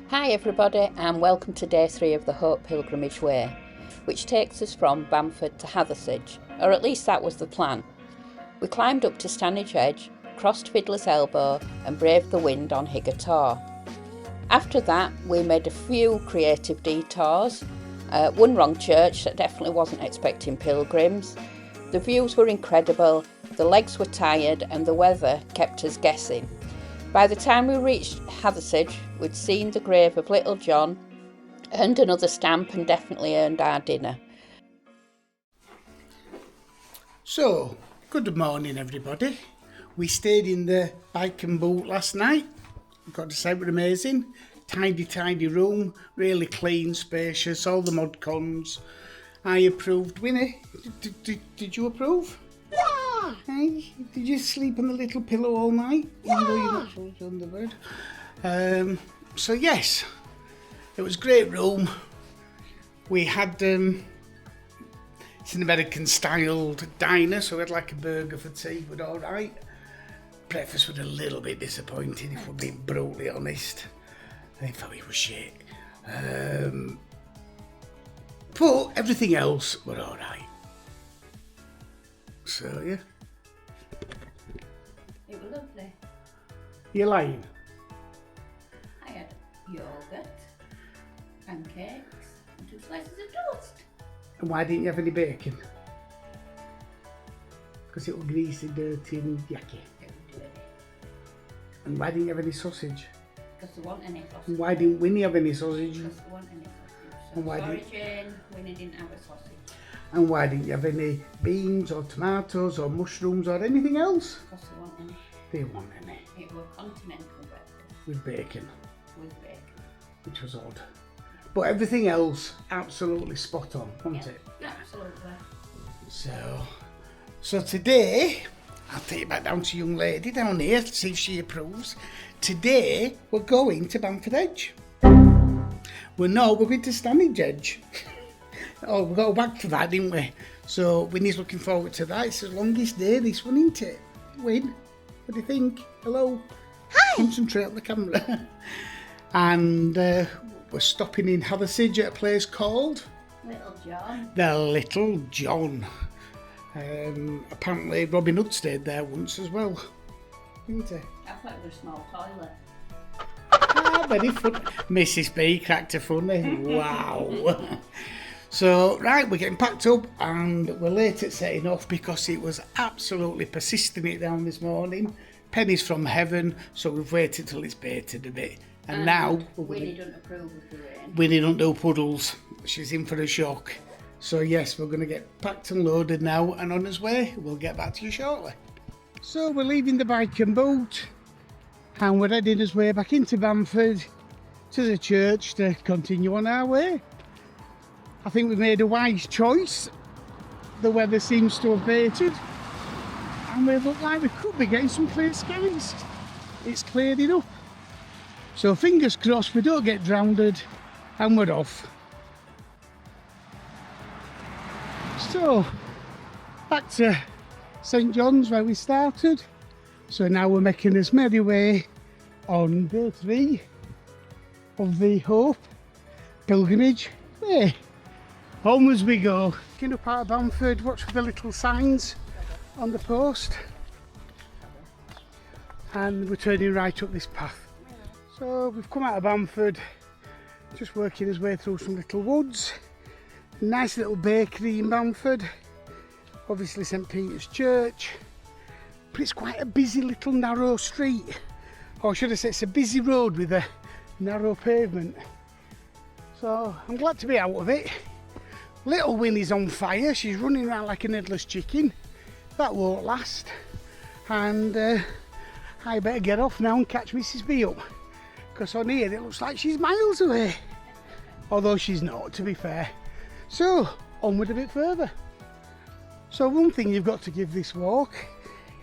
Hi everybody and welcome to day 3 of the Hope Pilgrimage Way, which takes us from Bamford to Hathersage, or at least that was the plan. We climbed up to Stanage Edge, crossed Fiddler's Elbow and braved the wind on Higger Tor. After that we made a few creative detours, one wrong church that definitely wasn't expecting pilgrims. The views were incredible, the legs were tired and the weather kept us guessing. By the time we reached Hathersage, we'd seen the grave of Little John, earned another stamp and definitely earned our dinner. So, good morning everybody. We stayed in the bike and boot last night. I've got to say it was amazing. Tidy room, really clean, spacious, all the mod cons. I approved. Winnie, did you approve? Yeah! Hey, did you sleep on the little pillow all night? Yeah! Even though you're not supposed to on the bed. So yes, it was a great room. We had it's an American styled diner, so we had like a burger for tea, but all right. Breakfast was a little bit disappointing, if we're being brutally honest. I thought it was shit. But everything else were all right. So yeah. It was lovely. You're lying. I had yoghurt, pancakes and 2 slices of toast. And why didn't you have any bacon? Because it was greasy, dirty and yucky. It was dirty. And why didn't you have any sausage? Because there wasn't any sausage. And why didn't Winnie have any sausage? Because there wasn't any sausage. So And why sorry didn't- Jane, Winnie didn't have a sausage. And why didn't you have any beans or tomatoes or mushrooms or anything else? Because there wasn't any. They didn't want any. It was continental breakfast With bacon, with bacon. which was odd. But everything else, absolutely spot on, wasn't it? Absolutely. So today, I'll take you back down to young lady down here to see if she approves. Today, we're going to Bamford Edge. We're going to Stanage Edge. Oh, we got back to that, didn't we? So Winnie's looking forward to that. It's the longest day, this one, isn't it? Win, what do you think? Hello? Hi! Concentrate on the camera. And we're stopping in Hathersage at a place called Little John. the Little John. Apparently Robin Hood stayed there once as well, didn't he? I thought it was a small toilet. Very funny. Mrs. B cracked a funny. Wow. So, right, we're getting packed up and we're late at setting off because it was absolutely persisting it down this morning. Pennies from heaven, so we've waited till it's baited a bit. And now Winnie doesn't approve of the rain. Winnie don't do puddles. She's in for a shock. So yes, we're going to get packed and loaded now and on his way. We'll get back to you shortly. So we're leaving the bike and boat and we're heading his way back into Bamford to the church to continue on our way. I think we made a wise choice. The weather seems to have abated and we look like we could be getting some clear skies. It's clearing up. So fingers crossed we don't get drowned and we're off. So back to St John's where we started. So now we're making this merry way on day 3 of the Hope Pilgrimage Way. Onwards we go. Looking up out of Bamford, watch for the little signs on the post. And we're turning right up this path. So we've come out of Bamford, just working his way through some little woods. Nice little bakery in Bamford, obviously St Peter's Church, but it's quite a busy little narrow street, or should I say it's a busy road with a narrow pavement. So I'm glad to be out of it. Little Winnie's on fire, she's running around like an headless chicken. That won't last, and I better get off now and catch Mrs B up, because on here it looks like she's miles away, although she's not, to be fair. So, onward a bit further. So one thing you've got to give this walk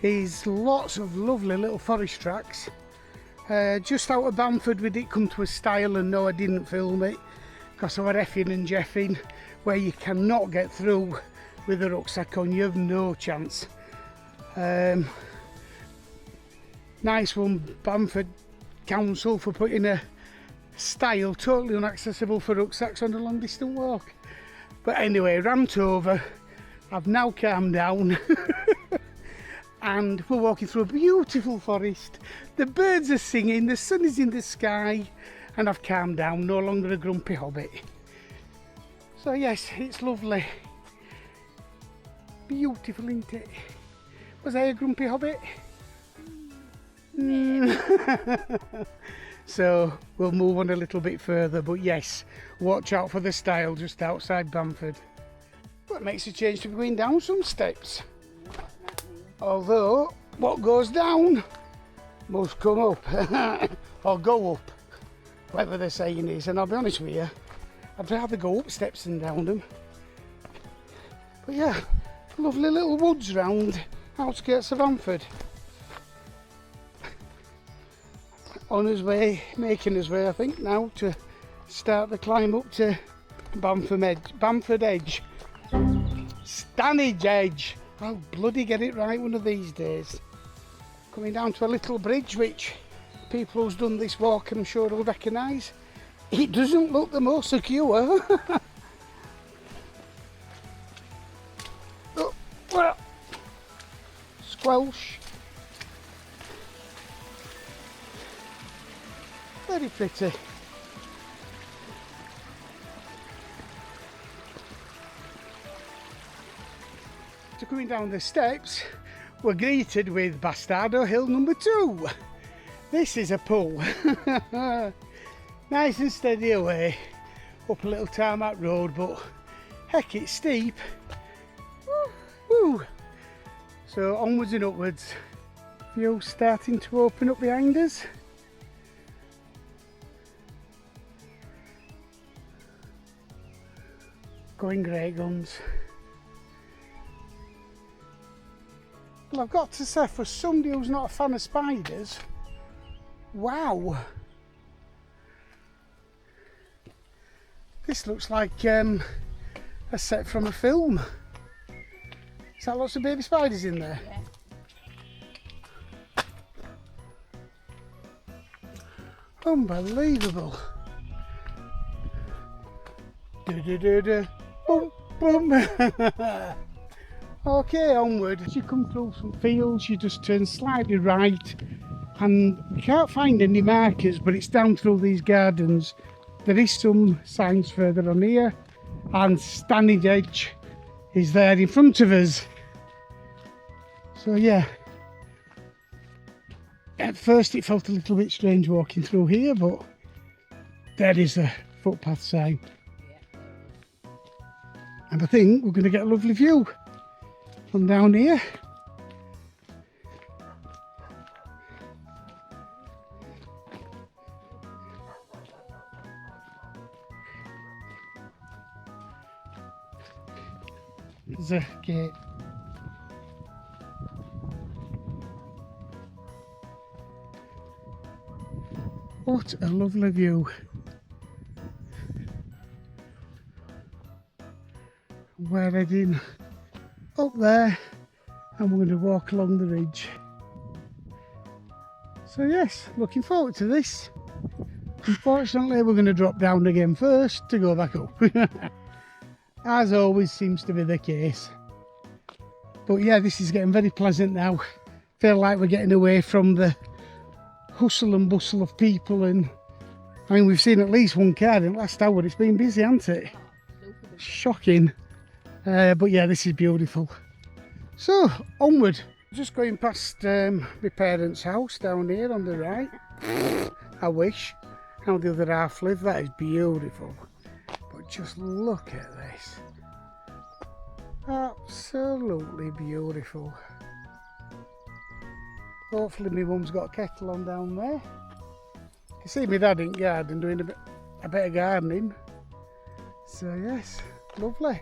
is lots of lovely little forest tracks. Just out of Bamford we did come to a stile, and no, I didn't film it because I was effing and jeffing, where you cannot get through with a rucksack on, you have no chance. Nice one, Bamford Council, for putting a style, totally inaccessible for rucksacks on a long distance walk. But anyway, ramped over, I've now calmed down and we're walking through a beautiful forest. The birds are singing, the sun is in the sky, and I've calmed down, no longer a grumpy hobbit. So yes, it's lovely. Beautiful, isn't it? Was I a grumpy hobbit? So we'll move on a little bit further, but yes, watch out for the stile just outside Bamford. What makes a change to be going down some steps? Although what goes down must come up or go up, whatever the saying is. And I'll be honest with you, I'd rather go up steps than down them. But yeah, lovely little woods round outskirts of Bamford. On his way, making his way I think now to start the climb up to Bamford Edge. Stanage Edge. I'll bloody get it right one of these days. Coming down to a little bridge which people who's done this walk I'm sure will recognise. It doesn't look the most secure. Oh, well. Squelch. Very pretty. So coming down the steps, we're greeted with Bastardo Hill number 2. This is a pull. Nice and steady away up a little tarmac road, but heck, it's steep. Woo. So onwards and upwards. View starting to open up behind us. Going great guns. Well, I've got to say, for somebody who's not a fan of spiders, wow, this looks like a set from a film. Is that lots of baby spiders in there? Yeah. Unbelievable. Boom, boom. Okay, onward. As you come through some fields, you just turn slightly right, and you can't find any markers, but it's down through these gardens. There is some signs further on here, and Stanage Edge is there in front of us. So yeah, at first it felt a little bit strange walking through here, but there is a footpath sign. And I think we're going to get a lovely view from down here. There's a gate. What a lovely view. We're heading up there and we're going to walk along the ridge. So yes, looking forward to this. Unfortunately we're going to drop down again first to go back up. As always seems to be the case. But yeah, this is getting very pleasant now. Feel like we're getting away from the hustle and bustle of people, and I mean we've seen at least one car in the last hour. It's been busy, hasn't it? Shocking. But yeah, this is beautiful. So onward. Just going past my parents' house down here on the right. I wish. How the other half live. That is beautiful. But just look at this. Absolutely beautiful. Hopefully my mum's got a kettle on down there. You see my dad in garden doing a bit of gardening. So yes, lovely.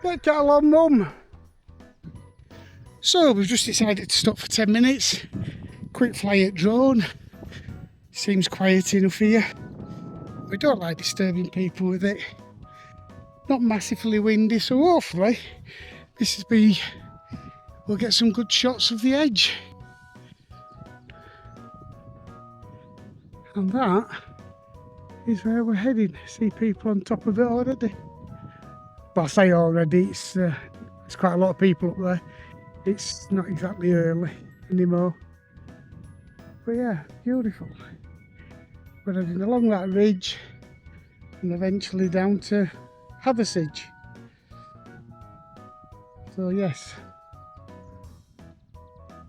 Get kettle on, mum. So we've just decided to stop for 10 minutes. Quick fly at drone. Seems quiet enough here. We don't like disturbing people with it. Not massively windy, so hopefully we'll get some good shots of the edge. And that is where we're heading. See people on top of it already. But I say already, it's quite a lot of people up there. It's not exactly early anymore. But yeah, beautiful. We're heading along that ridge and eventually down to Hathersage. So yes,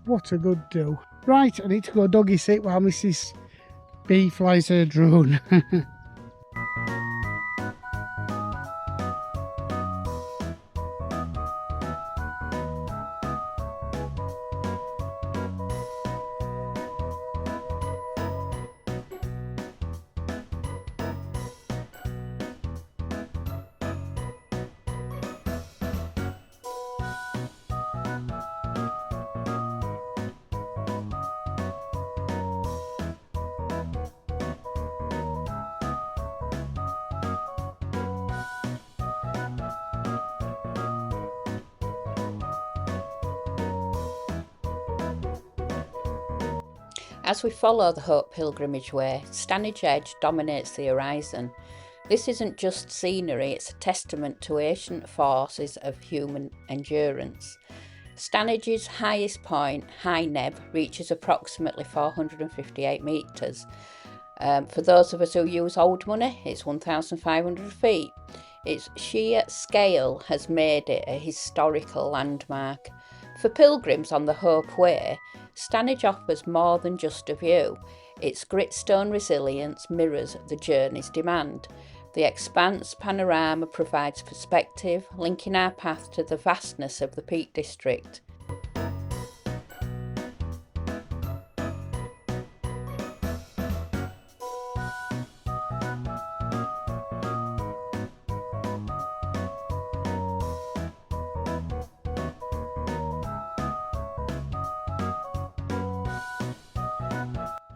what a good do. Right, I need to go doggy sit while Mrs. B flies her drone. As we follow the Hope Pilgrimage Way, Stanage Edge dominates the horizon. This isn't just scenery, it's a testament to ancient forces of human endurance. Stanage's highest point, High Neb, reaches approximately 458 metres. For those of us who use old money, it's 1,500 feet. Its sheer scale has made it a historical landmark. For pilgrims on the Hope Way, Stanage offers more than just a view. Its gritstone resilience mirrors the journey's demand. The expanse panorama provides perspective, linking our path to the vastness of the Peak District.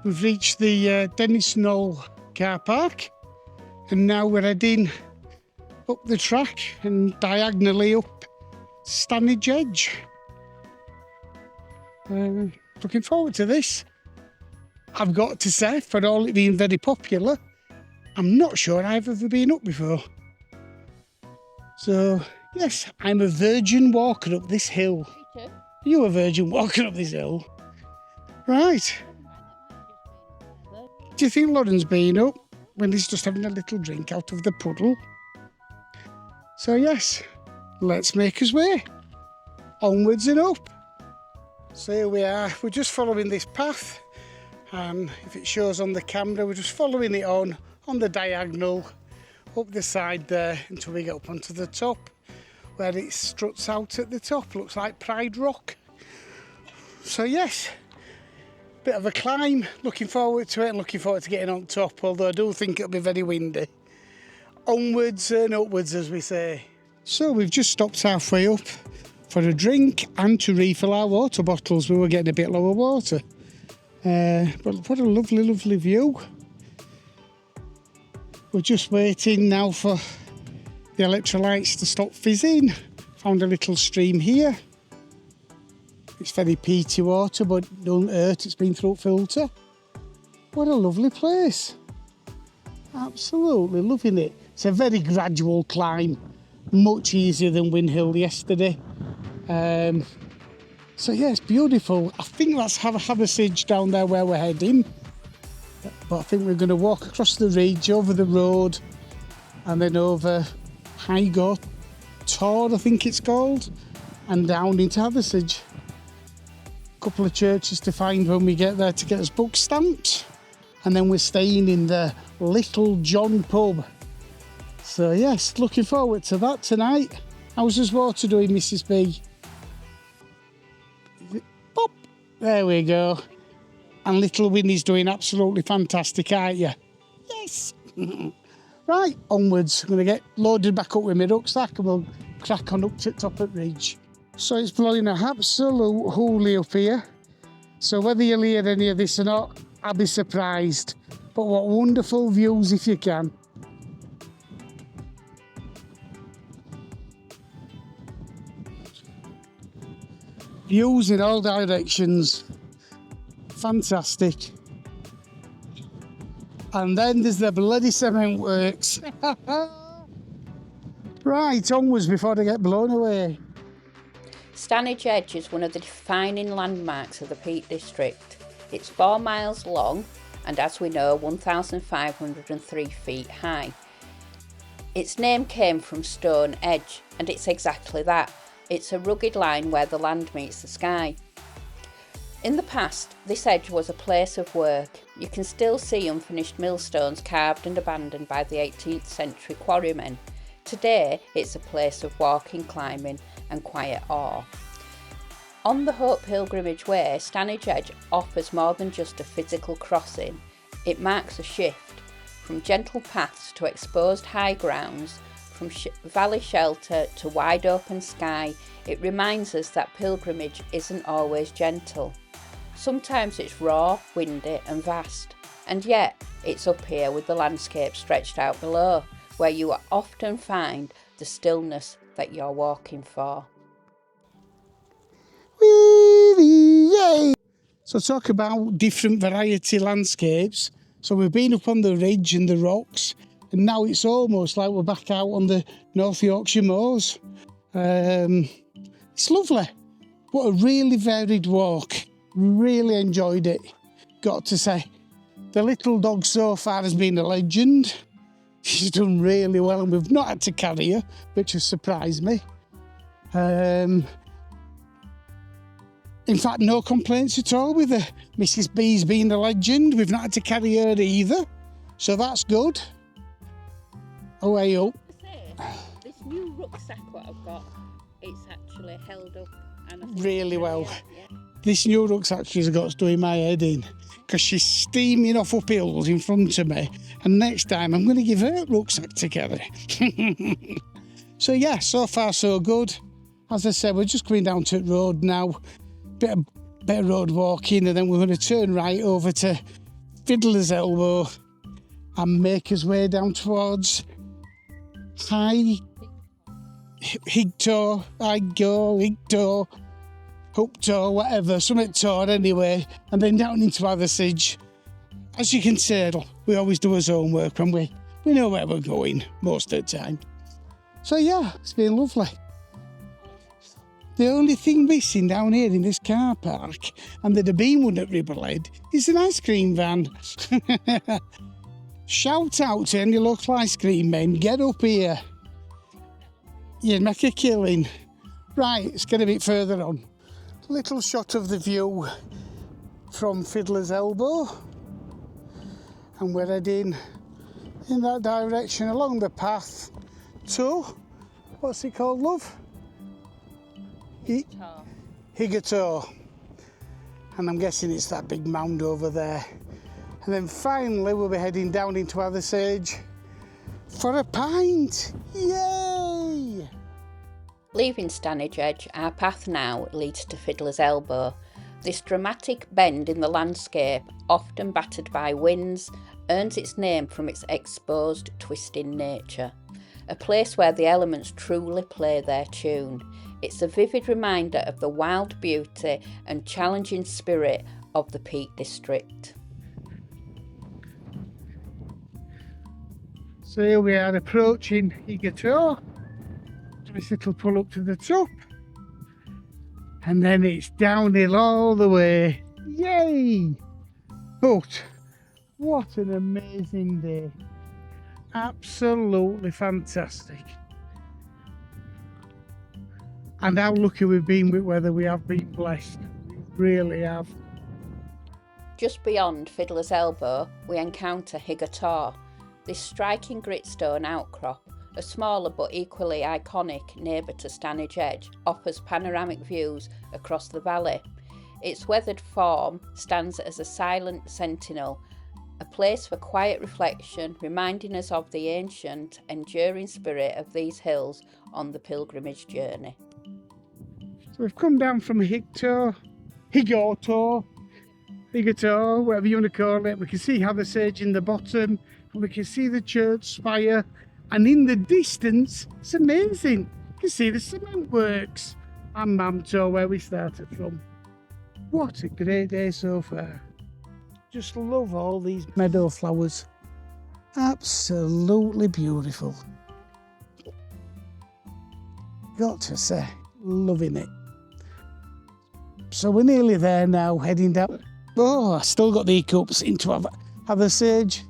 We've reached the Dennis Knoll car park and now we're heading up the track and diagonally up Stanage Edge. Looking forward to this. I've got to say, for all it being very popular, I'm not sure I've ever been up before. So yes, I'm a virgin walker up this hill. Me too. Are you a virgin walking up this hill? Right. Do you think Lauren's been up when he's just having a little drink out of the puddle? So yes, let's make us way. Onwards and up. So here we are, we're just following this path, and if it shows on the camera, we're just following it on the diagonal, up the side there until we get up onto the top, where it struts out at the top, looks like Pride Rock. So yes, bit of a climb, looking forward to it and looking forward to getting on top, although I do think it'll be very windy. Onwards and upwards, as we say. So we've just stopped halfway up for a drink and to refill our water bottles. We were getting a bit lower water. But what a lovely, lovely view. We're just waiting now for the electrolytes to stop fizzing. Found a little stream here. It's very peaty water, but don't hurt, it's been through filter. What a lovely place. Absolutely loving it. It's a very gradual climb, much easier than Win Hill yesterday. So yeah, it's beautiful. I think that's Hathersage down there where we're heading. But I think we're going to walk across the ridge, over the road, and then over Higger Tor, I think it's called, and down into Hathersage. Couple of churches to find when we get there to get us book stamped, and then we're staying in the Little John pub. So yes, looking forward to that tonight. How's his water doing, Mrs. B? Pop! There we go. And little Winnie's doing absolutely fantastic, aren't you? Yes. Right, onwards. I'm going to get loaded back up with my rucksack and we'll crack on up to the top of the ridge. So it's blowing an absolute hoolie up here. So whether you'll hear any of this or not, I'll be surprised. But what wonderful views if you can. Views in all directions. Fantastic. And then there's the bloody cement works. Right, onwards before I get blown away. Stanage Edge is one of the defining landmarks of the Peak District. It's 4 miles long and, as we know, 1,503 feet high. Its name came from Stone Edge, and it's exactly that. It's a rugged line where the land meets the sky. In the past, this edge was a place of work. You can still see unfinished millstones carved and abandoned by the 18th century quarrymen. Today, it's a place of walking, climbing and quiet awe. On the Hope Pilgrimage Way, Stanage Edge offers more than just a physical crossing. It marks a shift from gentle paths to exposed high grounds, from valley shelter to wide open sky. It reminds us that pilgrimage isn't always gentle. Sometimes it's raw, windy and vast, and yet it's up here with the landscape stretched out below, where you will often find the stillness that you're walking for. Yay! So talk about different variety landscapes. So we've been up on the ridge and the rocks, and now it's almost like we're back out on the North Yorkshire moors. It's lovely. What a really varied walk. Really enjoyed it. Got to say, the little dog so far has been a legend. She's done really well, and we've not had to carry her, which has surprised me. In fact, no complaints at all with her. Mrs. B's being a legend. We've not had to carry her either, so that's good. Away up. This new rucksack what I've got, it's actually held up and really well. This new rucksack she's got's doing my head in, because she's steaming off up hills in front of me, and next time I'm going to give her a rucksack to carry. So yeah, so far so good. As I said, we're just going down to the road now. Bit of road walking, and then we're going to turn right over to Fiddler's Elbow and make us way down towards Higher Tor, Hope Tor, whatever, Summit Tor anyway, and then down into Hathersage. As you can tell, we always do our homework when we know where we're going most of the time. So yeah, it's been lovely. The only thing missing down here in this car park, and the beam wouldn't at Riverhead, is an ice cream van. Shout out to any local ice cream men, get up here. You'd make a killing. Right, let's get a bit further on. Little shot of the view from Fiddler's Elbow. And we're heading in that direction along the path to, what's it called, love? Higger Tor. And I'm guessing it's that big mound over there. And then finally we'll be heading down into Hathersage for a pint. Yay! Leaving Stanage Edge, our path now leads to Fiddler's Elbow. This dramatic bend in the landscape, often battered by winds, earns its name from its exposed, twisting nature. A place where the elements truly play their tune. It's a vivid reminder of the wild beauty and challenging spirit of the Peak District. So here we are approaching Higger Tor. This little pull up to the top. And then it's downhill all the way. Yay! But what an amazing day. Absolutely fantastic. And how lucky we've been with weather. We have been blessed. We really have. Just beyond Fiddler's Elbow, we encounter Higger Tor. This striking gritstone outcrop, a smaller but equally iconic neighbour to Stanage Edge, offers panoramic views across the valley. Its weathered form stands as a silent sentinel, a place for quiet reflection, reminding us of the ancient, enduring spirit of these hills on the pilgrimage journey. So we've come down from Higger Tor, whatever you want to call it. We can see Hathersage in the bottom, and we can see the church spire, and in the distance, it's amazing. You can see the cement works and Bamford, where we started from. What a great day so far. Just love all these meadow flowers. Absolutely beautiful. Got to say, loving it. So we're nearly there now, heading down. Oh, I still got the hiccups into Hathersage.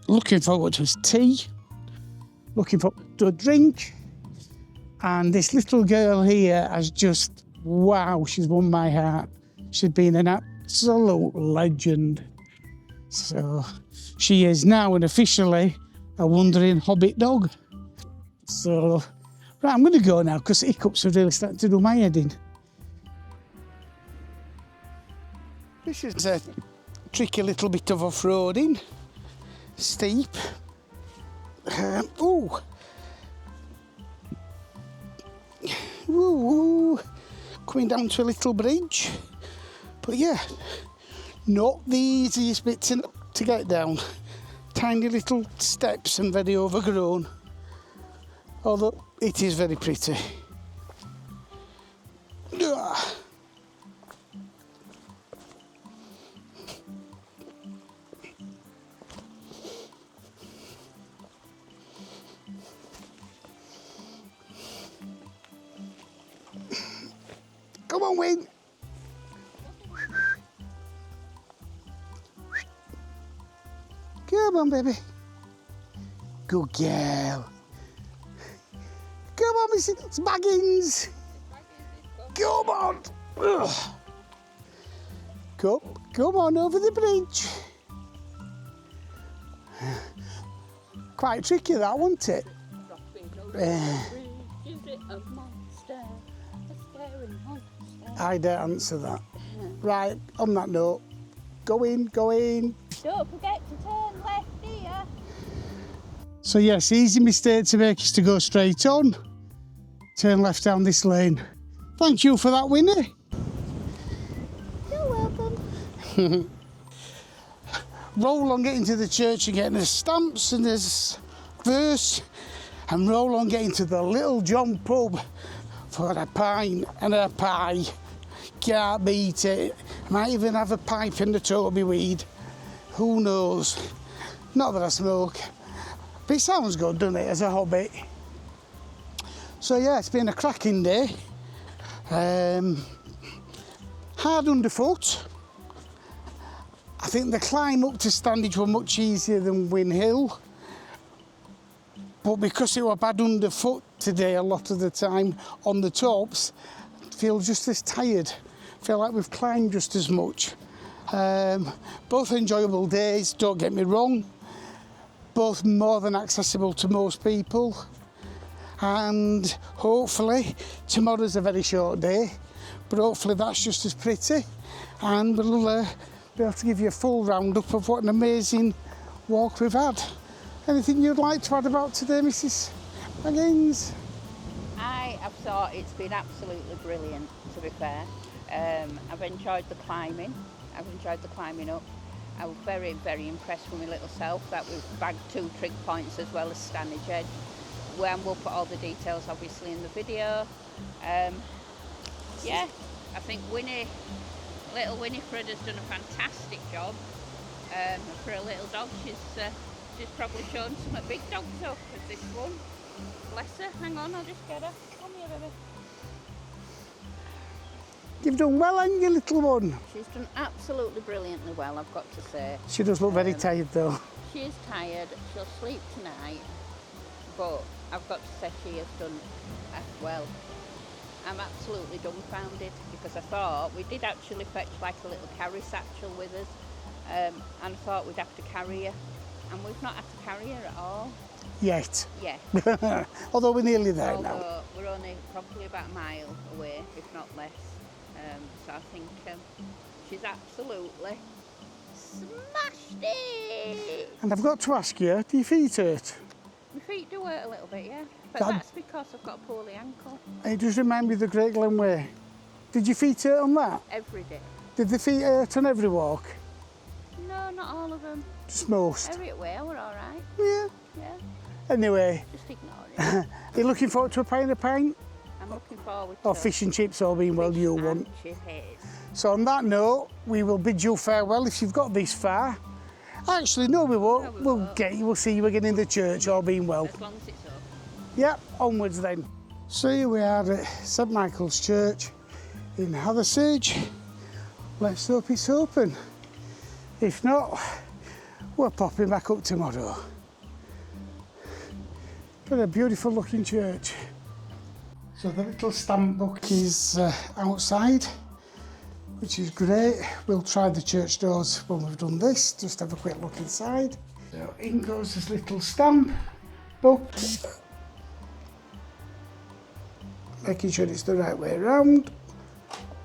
Looking forward to his tea. Looking forward to a drink. And this little girl here has just, wow, she's won my heart. She's been an absolute legend. So she is now and officially a wandering Hobbit dog. So, right, I'm going to go now because hiccups are really starting to do my head in. This is a tricky little bit of off-roading. Steep. Ooh. Ooh. Coming down to a little bridge. But yeah, not the easiest bit to get down. Tiny little steps and very overgrown. Although it is very pretty. Come on, Wayne. Come on, baby. Good girl. Come on, Mrs. Baggins. Come on. Ugh. Come on over the bridge. Quite tricky, that, wasn't it? I don't answer that. Right, on that note, go in. Don't forget to turn left here. So yes, easy mistake to make is to go straight on. Turn left down this lane. Thank you for that, Winnie. You're welcome. Roll on getting to the church and getting the stamps and this verse, and roll on getting to the Little John pub for a pint and a pie. Can't beat it. Might even have a pipe and a Toby weed. Who knows? Not that I smoke. But it sounds good, doesn't it, as a hobby? So yeah, it's been a cracking day. Hard underfoot. I think the climb up to Stanage were much easier than Win Hill. But because it was bad underfoot today a lot of the time on the tops, I feel just as tired. I feel like we've climbed just as much. Both enjoyable days, don't get me wrong. Both more than accessible to most people. And hopefully tomorrow's a very short day, but hopefully that's just as pretty. And we'll be able to give you a full roundup of what an amazing walk we've had. Anything you'd like to add about today, Mrs. Baggins? I have thought it's been absolutely brilliant, to be fair. I've enjoyed the climbing. I've enjoyed the climbing up. I was very, very impressed with my little self that we've bagged 2 trig points as well as Stanage Edge. We'll put all the details obviously in the video. Yeah, I think little Winifred has done a fantastic job. For a little dog, she's probably shown some big dogs up as this one. Bless her. Hang on, I'll just get her. Come here, baby. You've done well, haven't you, little one? She's done absolutely brilliantly well, I've got to say. She does look very tired though. She is tired. She'll sleep tonight. But I've got to say she has done well. I'm absolutely dumbfounded because I thought we did actually fetch like a little carry satchel with us, and I thought we'd have to carry her, and we've not had to carry her at all. Yet. Yeah. Although we're nearly there now. We're only probably about a mile away, if not less. So I think she's absolutely smashed it. And I've got to ask you, do your feet hurt? My feet do hurt a little bit, yeah. But that's because I've got a poorly ankle. It does remind me of the Great Glen Way. Did your feet hurt on that? Every day. Did the feet hurt on every walk? No, not all of them. Just most? Every way, we're all right. Yeah. Yeah. Anyway. Just ignore it. Are you looking forward to a pint of pint? I'm looking forward to Or fish and chips, all being well, you want. Chips. So on that note, we will bid you farewell if you've got this far. Actually, no, we won't. No, we we'll won't. get you. We'll see you again in the church, all being well. As long as it's up. Yep, onwards then. So here we are at St Michael's Church in Hathersage. Let's hope it's open. If not, we're popping back up tomorrow. But a beautiful looking church. So the little stamp book is outside, which is great. We'll try the church doors when we've done this, just have a quick look inside. So in goes this little stamp book. Making sure it's the right way around.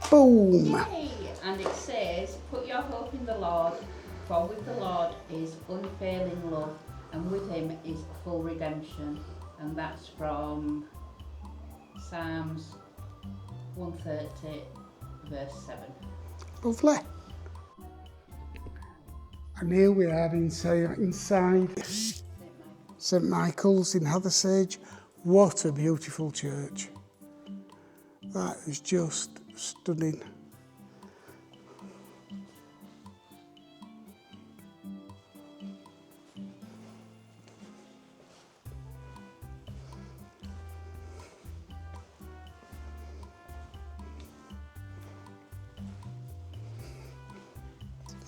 Boom! Yay! And it says, put your hope in the Lord, for with the Lord is unfailing love, and with him is full redemption. And that's from Psalms 130, verse 7. Lovely. And here we are inside St Michael's in Hathersage. What a beautiful church. That is just stunning.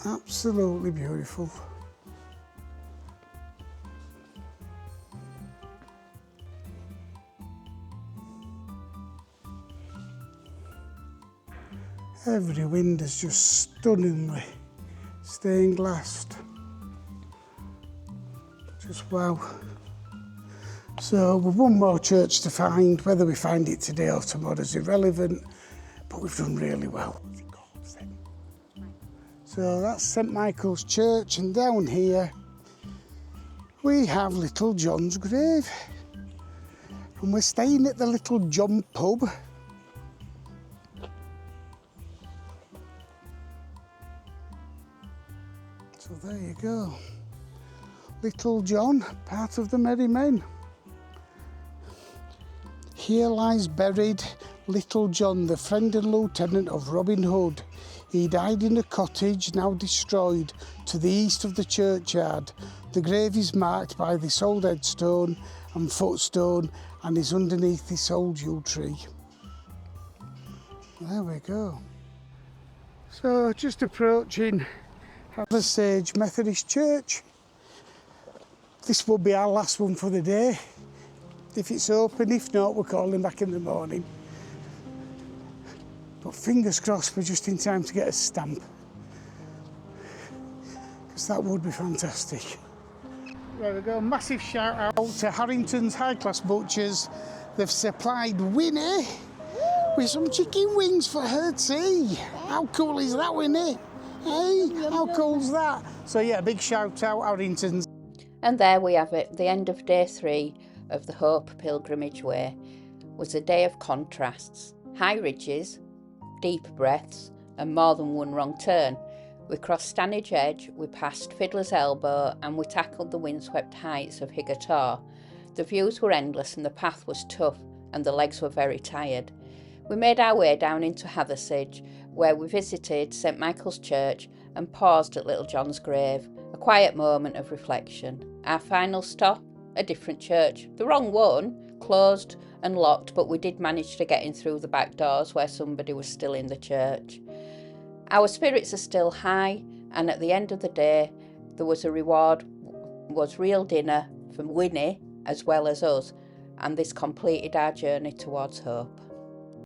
Absolutely beautiful. Every window is just stunningly stained glass. Just wow. So we've one more church to find. Whether we find it today or tomorrow is irrelevant, but we've done really well. So that's St Michael's Church, and down here we have Little John's grave. And we're staying at the Little John pub. So there you go. Little John, part of the Merry Men. Here lies buried Little John, the friend and lieutenant of Robin Hood. He died in a cottage now destroyed to the east of the churchyard. The grave is marked by this old headstone and footstone and is underneath this old yew tree. There we go. So just approaching Hathersage Methodist Church. This will be our last one for the day. If it's open, if not, we're calling back in the morning. But fingers crossed we're just in time to get a stamp, because that would be fantastic. There we go, massive shout out to Harrington's High Class Butchers. They've supplied Winnie with some chicken wings for her tea. How cool is that, Winnie? Hey, how cool's that? So yeah, big shout out Harrington's. And there we have it. The end of day 3 of the Hope Pilgrimage Way was a day of contrasts. High ridges, deep breaths, and more than one wrong turn. We crossed Stanage Edge, we passed Fiddler's Elbow, and we tackled the windswept heights of Higger Tor. The views were endless and the path was tough, and the legs were very tired. We made our way down into Hathersage, where we visited St Michael's Church and paused at Little John's grave, a quiet moment of reflection. Our final stop, a different church. The wrong one, closed and locked, but we did manage to get in through the back doors where somebody was still in the church. Our spirits are still high, and at the end of the day, there was a reward, was real dinner from Winnie as well as us, and this completed our journey towards hope.